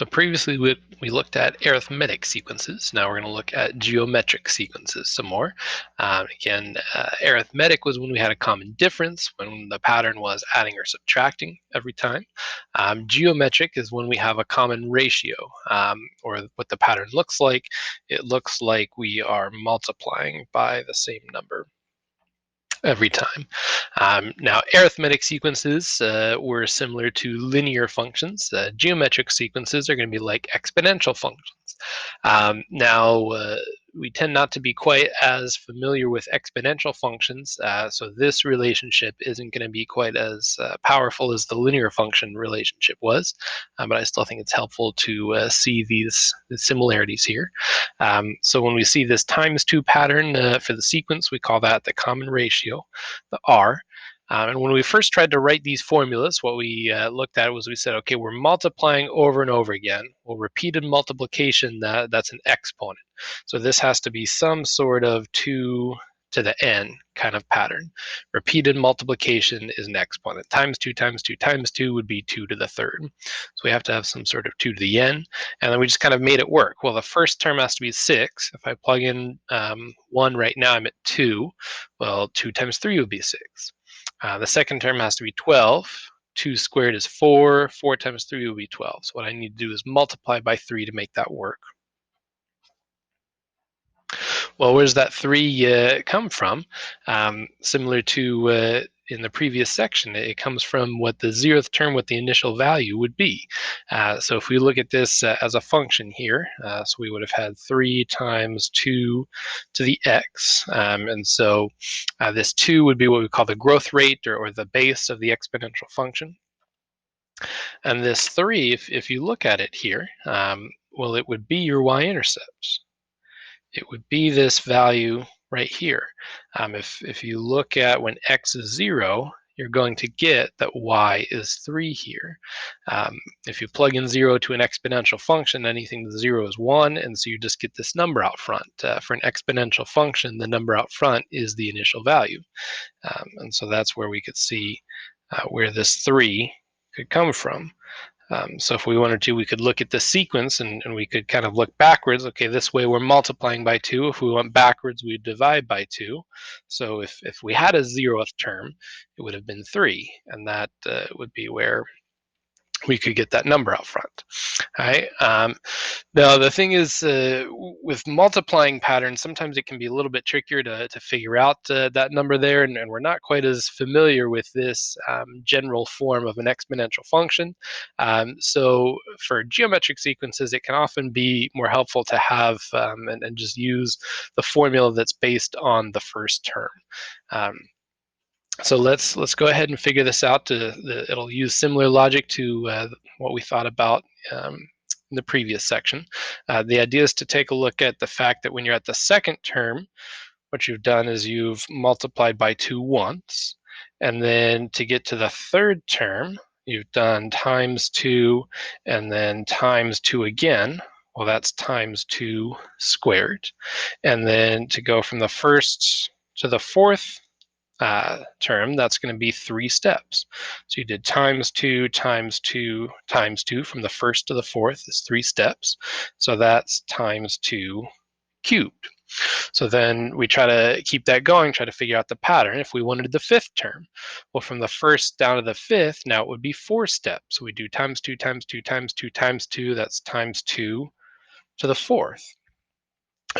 So previously we looked at arithmetic sequences. Now we're going to look at geometric sequences some more. Arithmetic was when we had a common difference, when the pattern was adding or subtracting every time. Geometric is when we have a common ratio, or what the pattern looks like. It looks like we are multiplying by the same number every time. Now, arithmetic sequences were similar to linear functions. Geometric sequences are going to be like exponential functions. Now, we tend not to be quite as familiar with exponential functions, so this relationship isn't going to be quite as powerful as the linear function relationship was, but I still think it's helpful to see the similarities here. So when we see this times 2 pattern for the sequence, we call that the common ratio, the R. And when we first tried to write these formulas, what we looked at was we said, okay, we're multiplying over and over again. Well, repeated multiplication, that's an exponent. So this has to be some sort of 2 to the n kind of pattern. Repeated multiplication is an exponent. Times 2 times 2 times 2 would be 2 to the third. So we have to have some sort of 2 to the n, and then we just kind of made it work. Well, the first term has to be 6. If I plug in 1 right now, I'm at 2. Well, 2 times 3 would be 6. The second term has to be 12. 2 squared is 4. 4 times 3 will be 12. So what I need to do is multiply by 3 to make that work. Well, where does that 3 come from? Similar to in the previous section, it comes from what the 0th term, what the initial value would be. So if we look at this as a function here, so we would have had 3 times 2 to the x. And so this 2 would be what we call the growth rate, or the base of the exponential function. And this 3, if you look at it here, well, it would be your y-intercept. It would be this value right here. If you look at when x is 0, you're going to get that y is 3 here. If you plug in 0 to an exponential function, anything to 0 is 1, and so you just get this number out front. For an exponential function, the number out front is the initial value. And so that's where we could see where this 3 could come from. So if we wanted to, we could look at the sequence and we could kind of look backwards. Okay, this way we're multiplying by 2. If we went backwards, we'd divide by 2. So if we had a 0th term, it would have been 3, and that would be where we could get that number out front. All right. Now the thing is, with multiplying patterns, sometimes it can be a little bit trickier to figure out that number there, and we're not quite as familiar with this general form of an exponential function. So for geometric sequences, it can often be more helpful to have and just use the formula that's based on the first term. So let's go ahead and figure this out. It'll use similar logic to what we thought about in the previous section. The idea is to take a look at the fact that when you're at the second term, what you've done is you've multiplied by 2 once, and then to get to the third term, you've done times 2 and then times 2 again. Well, that's times 2 squared. And then to go from the first to the fourth term, that's going to be 3 steps. So you did times 2 times 2 times 2 from the first to the fourth is 3 steps. So that's times 2 cubed. So then we try to keep that going, try to figure out the pattern. If we wanted the 5th term, well, from the first down to the 5th, now it would be 4 steps. So we do times 2 times 2 times 2 times 2, that's times 2 to the 4th.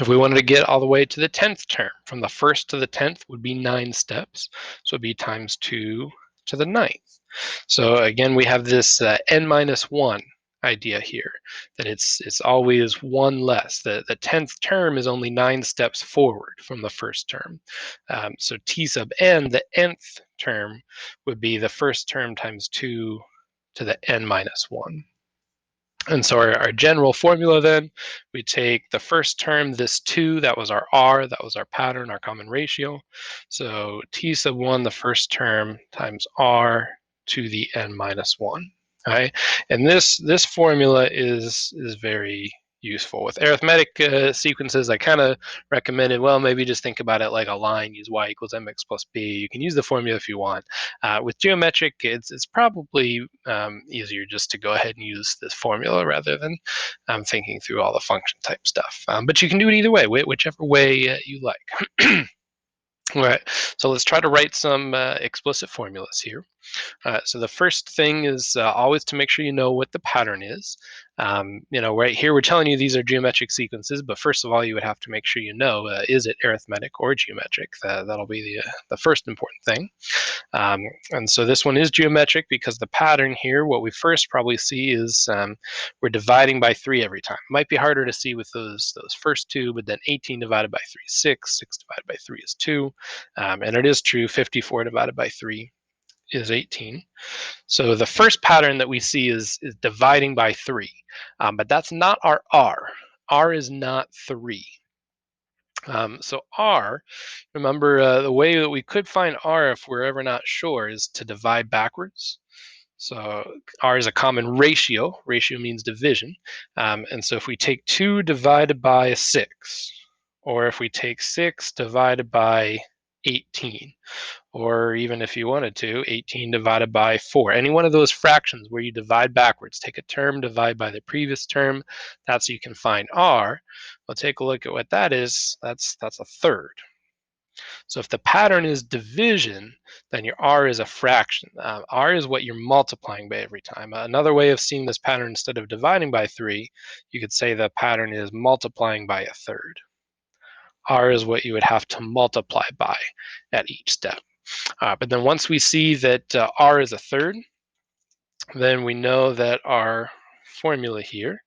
If we wanted to get all the way to the 10th term, from the 1st to the 10th would be 9 steps. So it'd be times 2 to the 9th. So again, we have this n minus 1 idea here, that it's always 1 less. The 10th term is only 9 steps forward from the first term. So t sub n, the nth term, would be the first term times 2 to the n minus 1. And so our general formula then, we take the first term, this 2, that was our r, that was our pattern, our common ratio. So t sub 1, the first term, times r to the n minus 1. Right? And this formula is very useful. With arithmetic sequences, I kind of recommended, well, maybe just think about it like a line, use y equals mx plus b. You can use the formula if you want. With geometric, it's probably easier just to go ahead and use this formula rather than thinking through all the function type stuff. But you can do it either way, whichever way you like. All right, so let's try to write some explicit formulas here. So the first thing is always to make sure you know what the pattern is. Right here we're telling you these are geometric sequences, but first of all you would have to make sure you know, is it arithmetic or geometric? That'll be the first important thing. And so this one is geometric because the pattern here, what we first probably see is we're dividing by 3 every time. It might be harder to see with those first two, but then 18 divided by 3 is 6, 6 divided by 3 is 2, and it is true, 54 divided by 3 is 18. So the first pattern that we see is dividing by 3, but that's not our R. R is not 3. So R, remember the way that we could find R if we're ever not sure is to divide backwards. So R is a common ratio. Ratio means division. And so if we take 2 divided by 6, or if we take 6 divided by 18, or even if you wanted to, 18 divided by 4. Any one of those fractions where you divide backwards, take a term, divide by the previous term, that's how you can find R. We'll take a look at what that is. That's a third. So if the pattern is division, then your R is a fraction. R is what you're multiplying by every time. Another way of seeing this pattern, instead of dividing by 3, you could say the pattern is multiplying by a third. R is what you would have to multiply by at each step. But then once we see that R is a third, then we know that our formula here,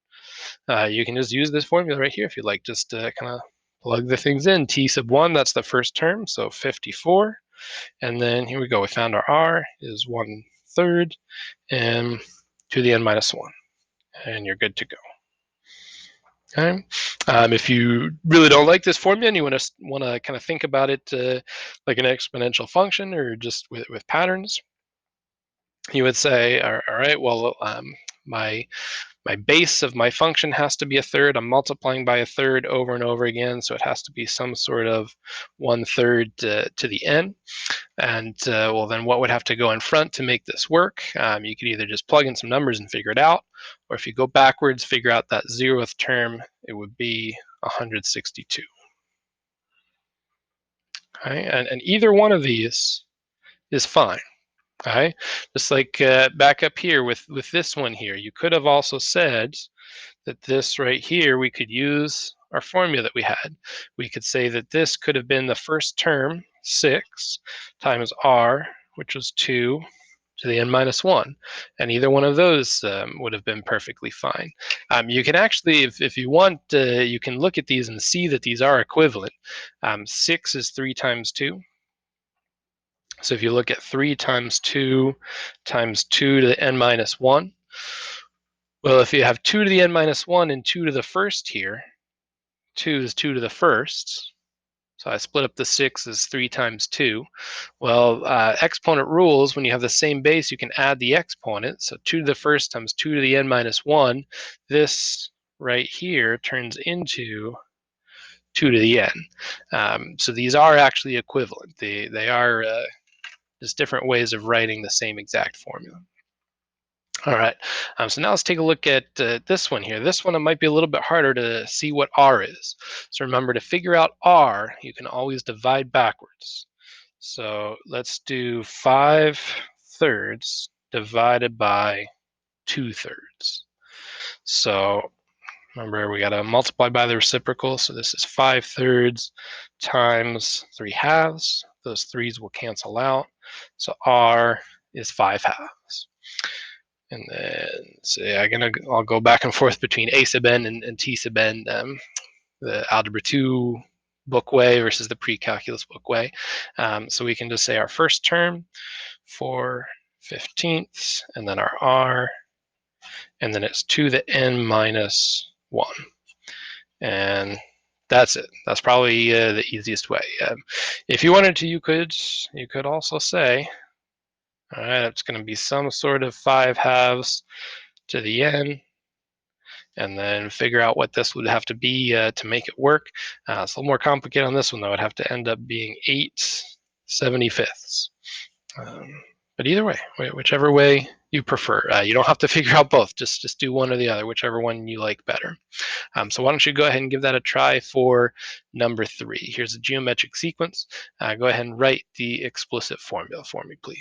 you can just use this formula right here if you like, just kind of plug the things in. T sub 1, that's the first term, so 54. And then here we go, we found our R is 1/3 and to the n minus 1. And you're good to go. Okay. If you really don't like this formula and you want to kind of think about it like an exponential function or just with patterns, you would say, all right, well, my base of my function has to be a third. I'm multiplying by a third over and over again, so it has to be some sort of 1/3 to the n. And well, then what would have to go in front to make this work? You could either just plug in some numbers and figure it out, or if you go backwards, figure out that 0th term, it would be 162. Okay? And either one of these is fine. Okay? Just like back up here with this one here, you could have also said that this right here, we could use our formula that we had. We could say that this could have been the first term, 6, times R, which was 2 to the n minus 1. And either one of those would have been perfectly fine. You can actually, if you want, you can look at these and see that these are equivalent. 6 is 3 times 2. So if you look at 3 times 2 times 2 to the n minus 1, well, if you have 2 to the n minus 1 and 2 to the first here, 2 is 2 to the first. So I split up the 6 as 3 times 2. Well, exponent rules, when you have the same base, you can add the exponent. So 2 to the first times 2 to the n minus 1. This right here turns into 2 to the n. So these are actually equivalent. They are just different ways of writing the same exact formula. All right, so now let's take a look at this one here. This one, it might be a little bit harder to see what R is. So remember, to figure out R, you can always divide backwards. So let's do 5/3 divided by 2/3. So remember, we got to multiply by the reciprocal. So this is 5/3 times 3/2. Those 3's will cancel out. So R is 5/2. And then, so yeah, I'll go back and forth between A sub n and T sub n, the Algebra 2 book way versus the pre-calculus book way. So we can just say our first term, 4/15, and then our R, and then it's 2 to the n minus 1. And that's it. That's probably the easiest way. If you wanted to, you could also say, all right, it's going to be some sort of 5/2 to the n, and then figure out what this would have to be to make it work. It's a little more complicated on this one, though. It would have to end up being 8/75. But either way, whichever way you prefer. You don't have to figure out both. Just do one or the other, whichever one you like better. So why don't you go ahead and give that a try for number 3. Here's a geometric sequence. Go ahead and write the explicit formula for me, please.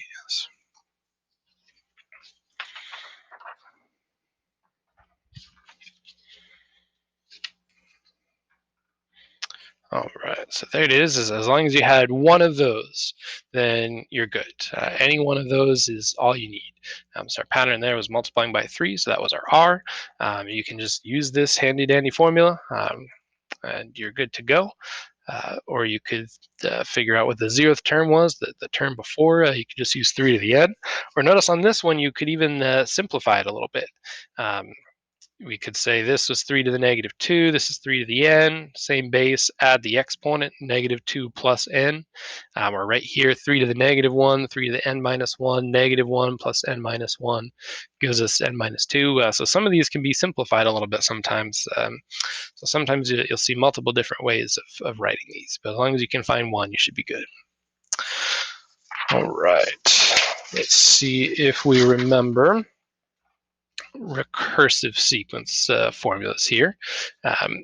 All right, so there it is. As long as you had one of those, then you're good. Any one of those is all you need. So our pattern there was multiplying by 3, so that was our R. You can just use this handy-dandy formula, and you're good to go. Or you could figure out what the 0th term was, the term before. You could just use 3 to the n. Or notice on this one, you could even simplify it a little bit. We could say this was 3 to the -2, this is 3 to the n, same base, add the exponent, -2 plus n. Or right here, 3 to the -1, 3 to the n minus 1, -1 plus n minus 1 gives us n minus 2. So some of these can be simplified a little bit sometimes. So sometimes you'll see multiple different ways of writing these, but as long as you can find one, you should be good. All right, let's see if we remember recursive sequence formulas here.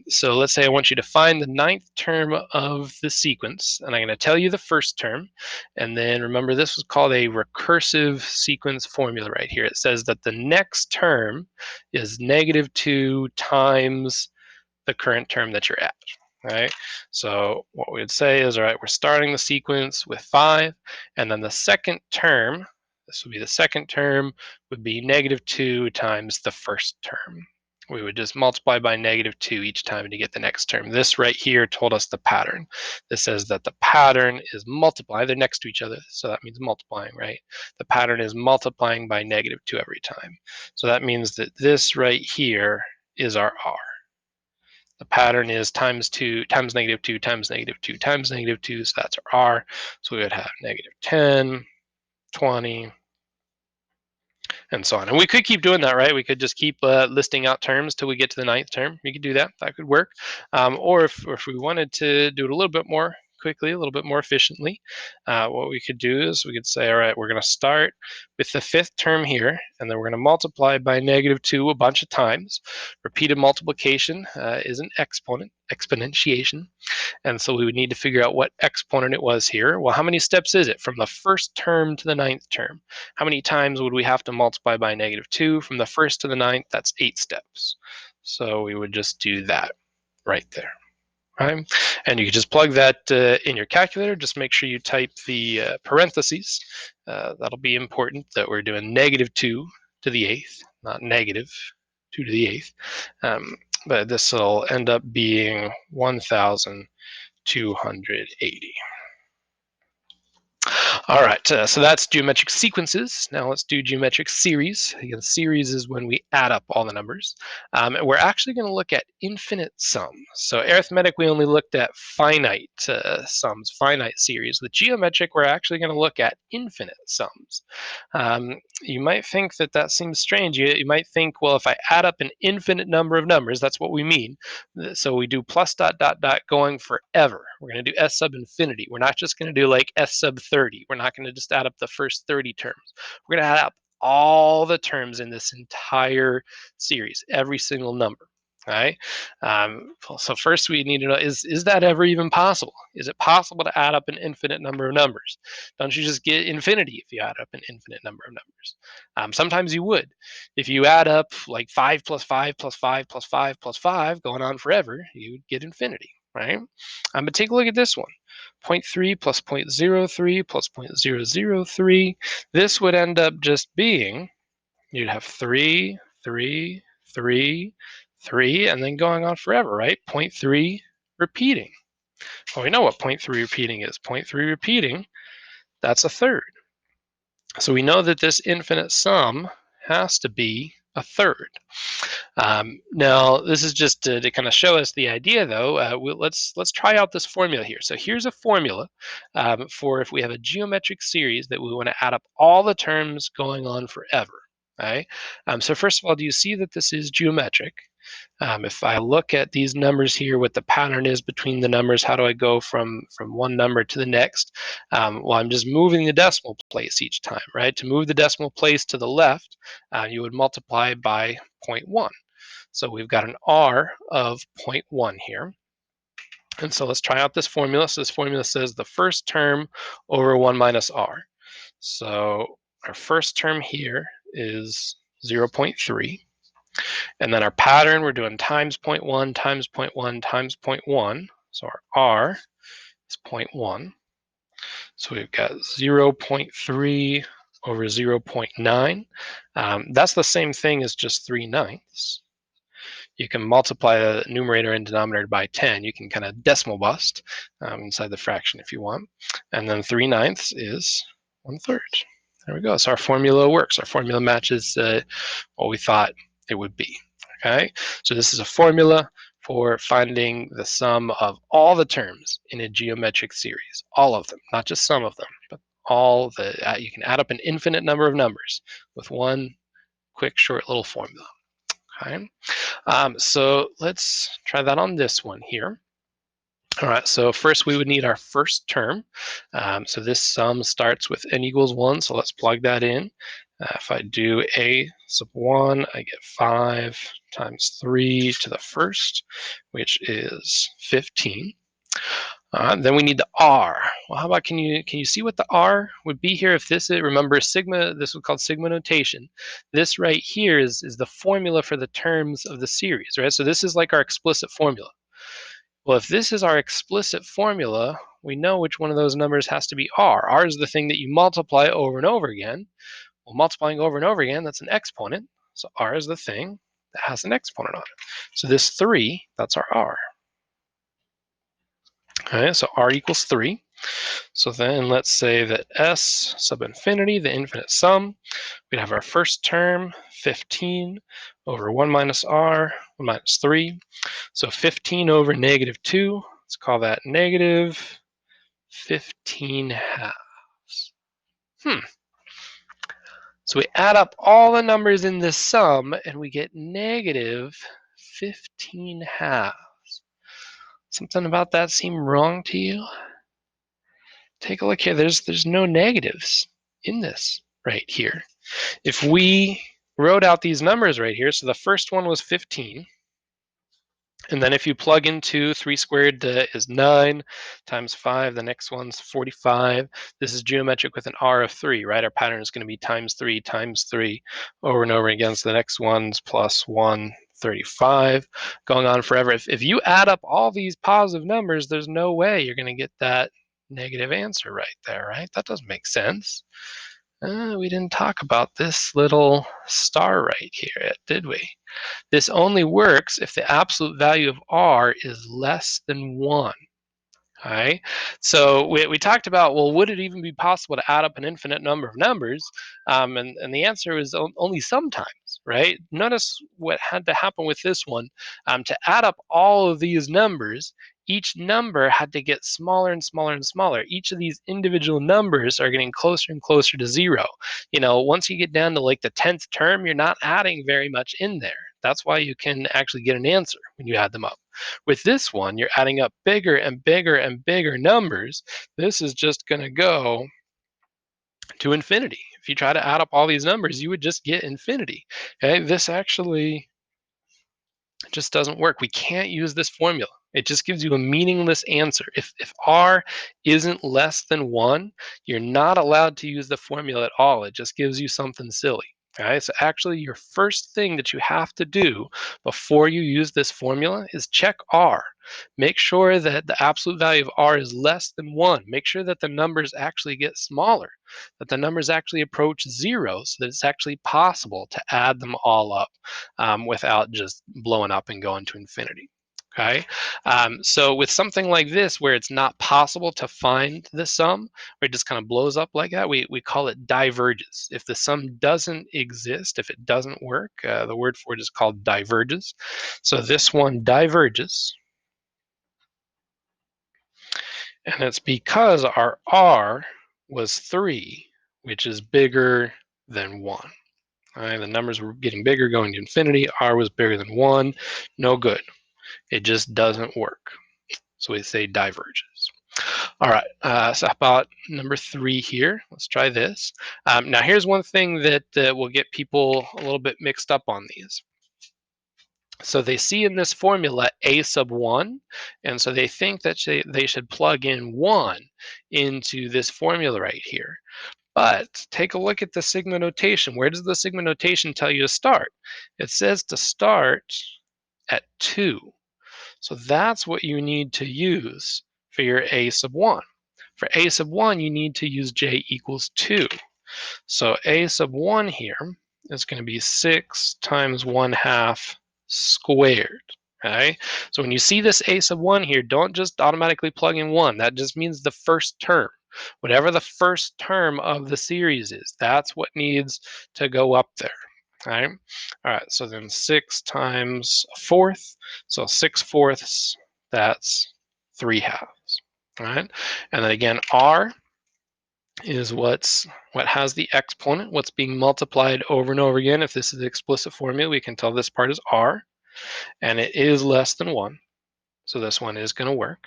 So let's say I want you to find the 9th term of the sequence, and I'm going to tell you the first term. And then remember, this was called a recursive sequence formula right here. It says that the next term is -2 times the current term that you're at. Right? So what we would say is, all right, we're starting the sequence with 5, and then the second term, this would be the second term, would be -2 times the first term. We would just multiply by -2 each time to get the next term. This right here told us the pattern. This says that the pattern is multiplying. They're next to each other, so that means multiplying, right? The pattern is multiplying by -2 every time. So that means that this right here is our R. The pattern is times -2 times -2 times -2 times -2, so that's our R. So we would have -10, 20, and so on. And we could keep doing that, right? We could just keep listing out terms till we get to the 9th term. We could do that. That could work. Or if we wanted to do it a little bit more quickly, a little bit more efficiently, what we could do is we could say, all right, we're going to start with the 5th term here, and then we're going to multiply by -2 a bunch of times. Repeated multiplication is an exponentiation. And so we would need to figure out what exponent it was here. Well, how many steps is it from the first term to the 9th term? How many times would we have to multiply by -2 from the first to the 9th? That's 8 steps. So we would just do that right there. Right? And you can just plug that in your calculator. Just make sure you type the parentheses. That'll be important that we're doing -2 to the 8th, not -2 to the 8th. But this will end up being 1,280. All right, so that's geometric sequences. Now let's do geometric series. Again, series is when we add up all the numbers. And we're actually going to look at infinite sums. So arithmetic, we only looked at finite sums, finite series. With geometric, we're actually going to look at infinite sums. You might think that seems strange. You might think, well, if I add up an infinite number of numbers, that's what we mean. So we do plus dot dot dot going forever. We're going to do s sub infinity. We're not just going to do like s sub 30. We're not going to just add up the first 30 terms. We're going to add up all the terms in this entire series, every single number. All right. So first we need to know, is that ever even possible? Is it possible to add up an infinite number of numbers? Don't you just get infinity if you add up an infinite number of numbers? Sometimes you would. If you add up like 5 plus 5 plus 5 plus 5 plus 5 going on forever, you would get infinity, right? But take a look at this one. 0.3 plus 0.03 plus 0.003. This would end up just being, you'd have 3, 3, 3, 3, and then going on forever, right? 0.3 repeating. Well, we know what 0.3 repeating is. 0.3 repeating, that's a third. So we know that this infinite sum has to be a third. Now, this is just to kind of show us the idea, though. Let's try out this formula here. So here's a formula for if we have a geometric series that we want to add up all the terms going on forever. Right? So first of all, do you see that this is geometric? If I look at these numbers here, what the pattern is between the numbers, how do I go from one number to the next? Well, I'm just moving the decimal place each time, right? To move the decimal place to the left, you would multiply by 0.1. So we've got an R of 0.1 here. And so let's try out this formula. So this formula says the first term over 1 minus R. So our first term here is 0.3. And then our pattern, we're doing times 0.1, times 0.1, times 0.1. So our R is 0.1. So we've got 0.3 over 0.9. That's the same thing as just 3/9. You can multiply the numerator and denominator by 10. You can kind of decimal bust inside the fraction if you want. And then 3/9 is 1/3. There we go. So our formula works. Our formula matches what we thought it would be. Okay, so this is a formula for finding the sum of all the terms in a geometric series, all of them, not just some of them, but all the. You can add up an infinite number of numbers with one quick, short little formula. Okay, so let's try that on this one here. All right, so first we would need our first term. So this sum starts with n equals 1, so let's plug that in. If I do a sub 1, I get 5 times 3 to the first, which is 15. Then we need the r. Well, how about can you see what the r would be here if this is, remember sigma, this was called sigma notation. This right here is the formula for the terms of the series, right? So this is like our explicit formula. Well, if this is our explicit formula, we know which one of those numbers has to be r. R is the thing that you multiply over and over again. Well, multiplying over and over again, that's an exponent. So r is the thing that has an exponent on it. So this 3, that's our r. Okay, so r equals 3. So then let's say that s sub infinity, the infinite sum, we'd have our first term, 15 over 1 minus r, 1 minus 3. So 15 over negative 2, let's call that negative 15 halves. So we add up all the numbers in this sum and we get negative 15 halves. Something about that seem wrong to you? Take a look here. There's no negatives in this right here. If we wrote out these numbers right here, so the first one was 15, and then if you plug into 3 squared is 9 times 5, the next one's 45. This is geometric with an r of 3, right? Our pattern is going to be times 3 over and over again. So the next one's plus 1, 35, going on forever. If you add up all these positive numbers, there's no way you're going to get that negative answer right there, right? That doesn't make sense. We didn't talk about this little star right here, did we? This only works if the absolute value of r is less than 1. All right, so we talked about, well, would it even be possible to add up an infinite number of numbers? And the answer is only sometimes, right? Notice what had to happen with this one. To add up all of these numbers, each number had to get smaller and smaller and smaller. Each of these individual numbers are getting closer and closer to 0. You know, once you get down to like the 10th term, you're not adding very much in there. That's why you can actually get an answer when you add them up. With this one, you're adding up bigger and bigger and bigger numbers. This is just going to go to infinity. If you try to add up all these numbers, you would just get infinity. Okay, this actually just doesn't work. We can't use this formula. It just gives you a meaningless answer. If r isn't less than 1, you're not allowed to use the formula at all. It just gives you something silly. Okay, so actually your first thing that you have to do before you use this formula is check r. Make sure that the absolute value of r is less than 1. Make sure that the numbers actually get smaller, that the numbers actually approach 0, so that it's actually possible to add them all up without just blowing up and going to infinity. Okay, so with something like this where it's not possible to find the sum, where it just kind of blows up like that, we call it diverges. If the sum doesn't exist, if it doesn't work, the word for it is called diverges. So this one diverges, and it's because our r was 3, which is bigger than 1. All right, the numbers were getting bigger, going to infinity. R was bigger than 1. No good. It just doesn't work. So we say diverges. All right, so how about number 3 here? Let's try this. Now here's one thing that will get people a little bit mixed up on these. So they see in this formula a sub 1, and so they think that they should plug in 1 into this formula right here. But take a look at the sigma notation. Where does the sigma notation tell you to start? It says to start at 2. So that's what you need to use for your a sub 1. For a sub 1, you need to use j equals 2. So a sub 1 here is going to be 6 times 1/2 squared. Okay? So when you see this a sub 1 here, don't just automatically plug in 1. That just means the first term. Whatever the first term of the series is, that's what needs to go up there. Okay? All right, so then 6 times a fourth, so 6/4, that's 3/2. All right, and then again, r is what has the exponent, what's being multiplied over and over again. If this is the explicit formula, we can tell this part is r, and it is less than 1. So this one is going to work.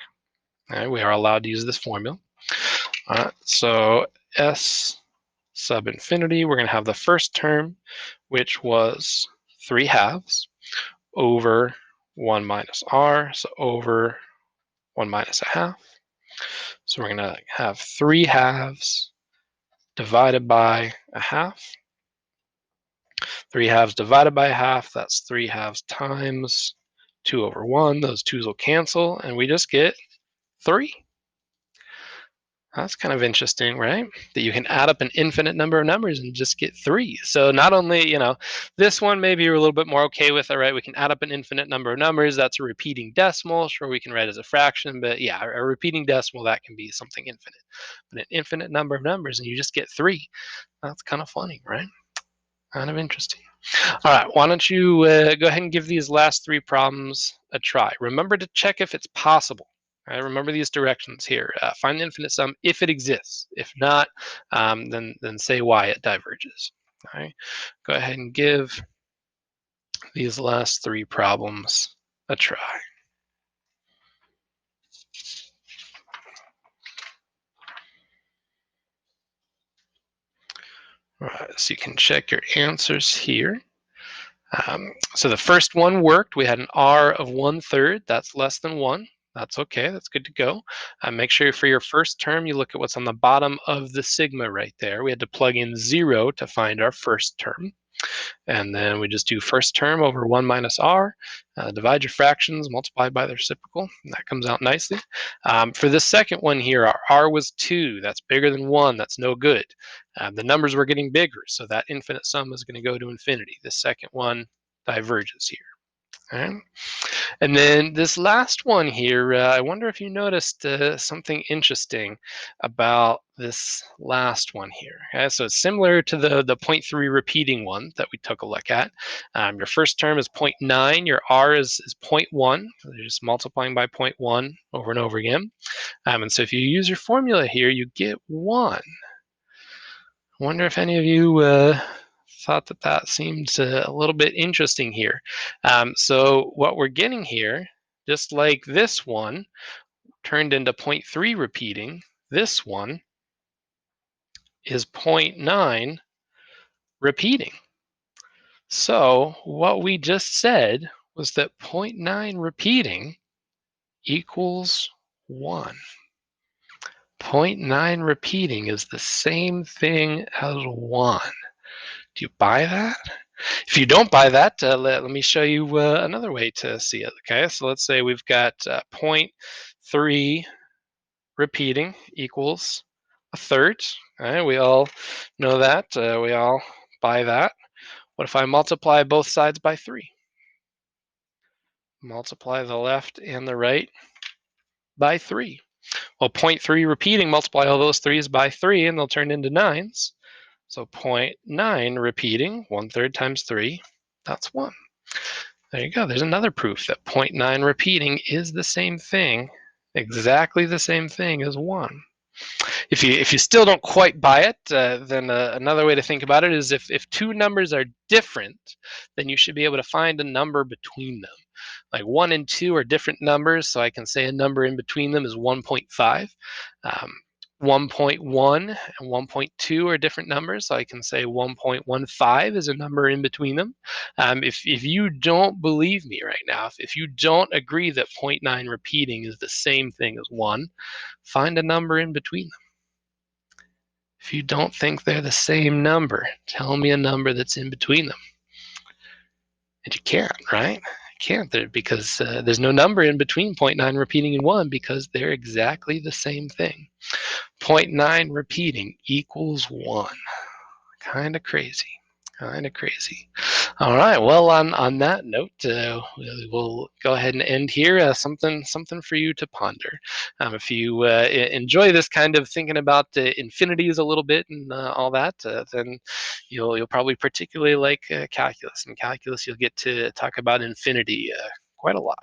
All right, we are allowed to use this formula. All right, so s sub infinity, we're going to have the first term, which was 3/2 over 1 minus r, so over 1 minus a half. So we're going to have 3/2 divided by a half. 3/2 divided by a half, that's 3/2 times 2 over 1. Those 2's will cancel, and we just get 3. That's kind of interesting, right? That you can add up an infinite number of numbers and just get 3. So not only, this one maybe you're a little bit more okay with, all right, we can add up an infinite number of numbers. That's a repeating decimal. Sure, we can write as a fraction, but yeah, a repeating decimal, that can be something infinite. But an infinite number of numbers and you just get 3. That's kind of funny, right? Kind of interesting. All right, why don't you go ahead and give these last 3 problems a try. Remember to check if it's possible. All right, remember these directions here. Find the infinite sum if it exists. If not, then say why it diverges. All right, go ahead and give these last 3 problems a try. All right, so you can check your answers here. So the first one worked. We had an r of 1/3. That's less than 1. That's okay. That's good to go. Make sure for your first term, you look at what's on the bottom of the sigma right there. We had to plug in 0 to find our first term. And then we just do first term over 1 minus r, divide your fractions, multiply by the reciprocal, and that comes out nicely. For the second one here, our r was 2. That's bigger than 1. That's no good. The numbers were getting bigger, so that infinite sum is going to go to infinity. The second one diverges here. All right. And then this last one here, I wonder if you noticed something interesting about this last one here. Okay, so it's similar to the 0.3 repeating one that we took a look at. Your first term is 0.9, your r is 0.1. So you're just multiplying by 0.1 over and over again. And so if you use your formula here, you get 1. I wonder if any of you thought that seemed a little bit interesting here. So what we're getting here, just like this one turned into 0.3 repeating, this one is 0.9 repeating. So what we just said was that 0.9 repeating equals 1. 0.9 repeating is the same thing as 1. Do you buy that? If you don't buy that, let me show you another way to see it. Okay, so let's say we've got 0.3 repeating equals 1/3. All right, we all know that. We all buy that. What if I multiply both sides by 3? Multiply the left and the right by 3. Well, 0.3 repeating, multiply all those 3's by 3, and they'll turn into 9's. So 0.9 repeating, 1/3 times 3, that's 1. There you go. There's another proof that 0.9 repeating is the same thing, exactly the same thing as 1. If you still don't quite buy it, then another way to think about it is if two numbers are different, then you should be able to find a number between them. Like 1 and 2 are different numbers, so I can say a number in between them is 1.5. 1.1 and 1.2 are different numbers, so I can say 1.15 is a number in between them. If you don't believe me right now, if you don't agree that 0.9 repeating is the same thing as 1, find a number in between them. If you don't think they're the same number, tell me a number that's in between them. And you can't, right? You can't, because there's no number in between 0.9 repeating and 1 because they're exactly the same thing. 0.9 repeating equals 1. Kind of crazy. Kind of crazy. All right. Well, on that note, we'll go ahead and end here. Something for you to ponder. If you enjoy this kind of thinking about infinities a little bit and all that, then you'll probably particularly like calculus. In calculus, you'll get to talk about infinity quite a lot.